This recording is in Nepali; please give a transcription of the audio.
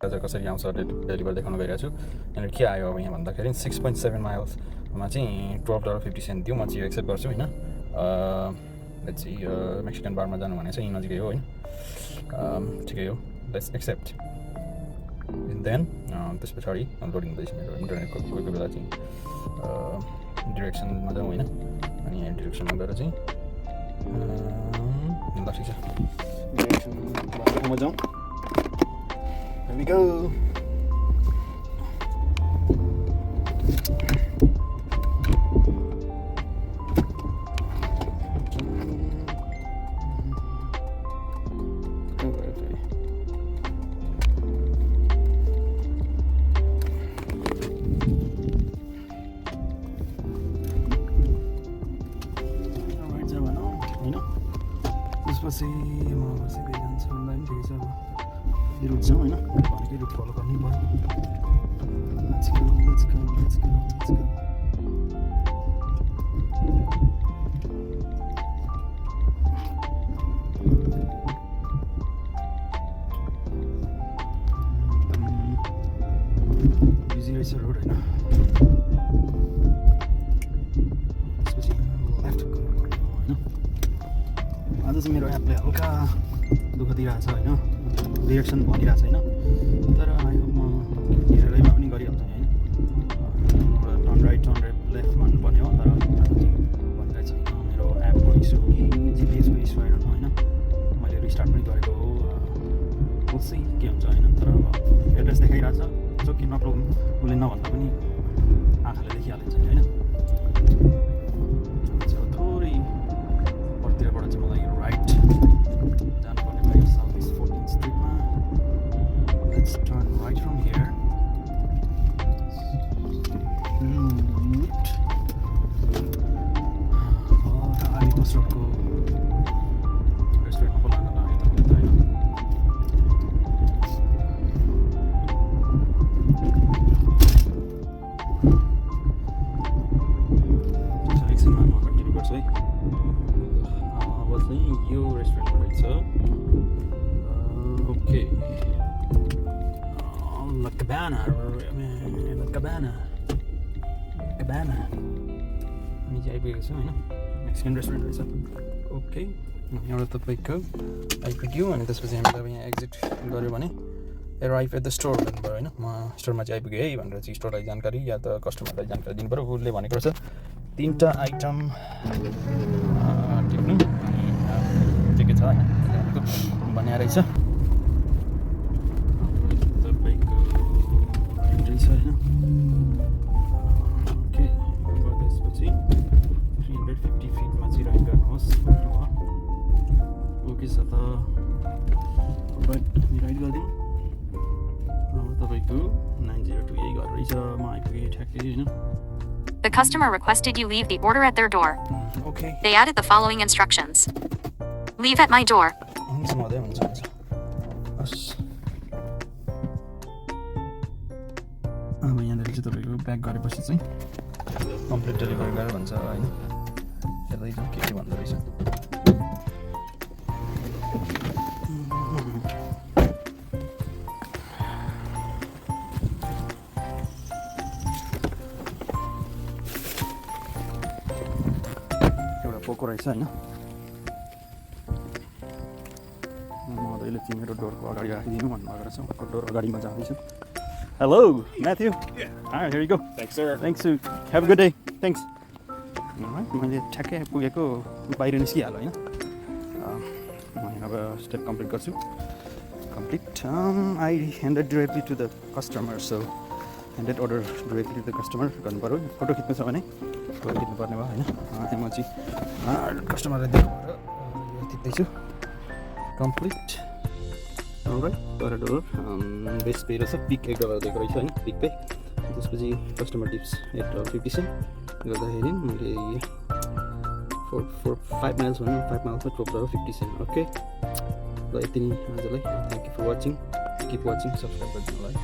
चाहिँ कसरी आउँछ डेलिभर देखाउन गइरहेको छु। यहाँनिर के आयो अब यहाँ भन्दाखेरि 6.7 माइल्समा चाहिँ $12.50 दियो। म चाहिँ यो एक्सेप्ट गर्छु होइन। चाहिँ मेक्सिकन बारमा जानु भने चाहिँ नजिकै हो होइन, ठिकै हो, लेट्स एक्सेप्ट। देन त्यस पछाडि लोडिङ हुँदैछ मेरो इन्टरनेटको। कोही कोही बेला चाहिँ डिरेक्सनमा जाउँ होइन, अनि यहाँ डिरेक्सनमा गएर चाहिँ ल ठिक छ, डिरेक्सनमा जाउँ। Here we go. त्यसपछि म बसेकै जान्छु भन्दा पनि ठिकै छ। अब यो रुट जाउँ होइन, भनेकै रुट फलो गर्नै पर्यो। Let's go, let's go, let's go, let's go. Busy रहेछ रोड होइन। त्यसपछि लेफ्ट गर्नुपर्ने हो होइन। आज चाहिँ मेरो एपले हल्का दुःख दिइरहेको छ होइन, डिरेक्सन भनिरहेको छैन, तर आयो म हेरेरैमा पनि गरिहाल्छु नि होइन। टर्न राइट लेफ्ट भन्नुपर्ने हो, तर आज चाहिँ भनिरहेको छैन। मेरो एपको इस्यु कि जिपिएसको इस्यु आइरहनु होइन। मैले रिस्टार्ट पनि गरेको हो, उसै के हुन्छ होइन। तर अब एड्रेस देखाइरहेको छ, सो कि नो प्रब्लम, उसले नभन्दा पनि आँखाले देखिहालिन्छ नि होइन। थोरै पर्तिरबाट चाहिँ मलाई राइट जानुपर्ने भयो, साउथ इस्ट 14th स्ट्रिटमा। Let's turn right from here. Army post रोडको रेस्टुरेन्टमा पो लान लाग्यो तपाईँले त होइन। एकछिनमा म कन्टिन्यू गर्छु है। अब चाहिँ यो रेस्टुरेन्टमा रहेछ। ओके, La Cabana, हामी चाहिँ आइपुगेको छौँ होइन, मेक्सिकन रेस्टुरेन्ट रहेछ। ओके, एउटा तपाईँको आइपुग्यो, अनि त्यसपछि हामीले अब यहाँ एक्जिट गऱ्यो भने एराइभ एट द स्टोर भन्नुभयो होइन। म स्टोरमा चाहिँ आइपुगेँ है भनेर चाहिँ स्टोरलाई जानकारी या त कस्टमरलाई जानकारी दिनु पऱ्यो। उसले भनेको रहेछ 3टा आइटम टिप्नु, अनि के छ होइन भन्ने रहेछ। तपाईँको रहेछ होइन। ओके, त्यसपछि 350 फिटमा चाहिँ राइड गर्नुहोस् भन्नुभयो। ओके छ त, हामी राइड गरिदिउँ। तपाईँको 902 यही घर रहेछ। म आइपुगेँ ठ्याक्कै होइन। The customer requested you leave the order at their door. Okay. They added the following instructions. Leave at my door. हुन्छ मदै हुन्छ हुन्छ। हस्, अब यहाँनिर चाहिँ तपाईँको प्याक गरेपछि चाहिँ कम्प्लिट डेलिभरी गरेर भन्छ होइन। हेर्दै जाउँ के भन्दो रहेछ। पोको रहेछ होइन। मजाले चाहिँ मेरो डोरको अगाडि राखिदिनु भन्नुभएको रहेछ। उहाँको डोर अगाडिमा जाँदैछु। Hello Matthew. Here you go. Thanks, sir. Thanks. Have a good day. Thanks. मैले ठ्याक्कै पुगेको बाहिर निस्किहाल्यो होइन। म अब स्टेप कम्प्लिट गर्छु। Complete. I handed directly to the customer, so handed order directly to the customer गर्नु पऱ्यो। फोटो खिच्नु छ भने फोटो खिच्नुपर्ने भयो होइन। म चाहिँ कस्टमरलाई दिनु पऱ्यो, यो खिच्दैछु। कम्प्लिट। तर डोर बेस पे रहेछ, पिक $1 दिएको रहेछ होइन, पिक पे। त्यसपछि कस्टमर टिप्स $8.50 गर्दाखेरि मैले 5 माइल्स भनौँ, 5 माइल्समा $12.50। ओके, ल यति नै आजलाई। Thank you for watching, keep watching, subscribe गरिदिनु होला है।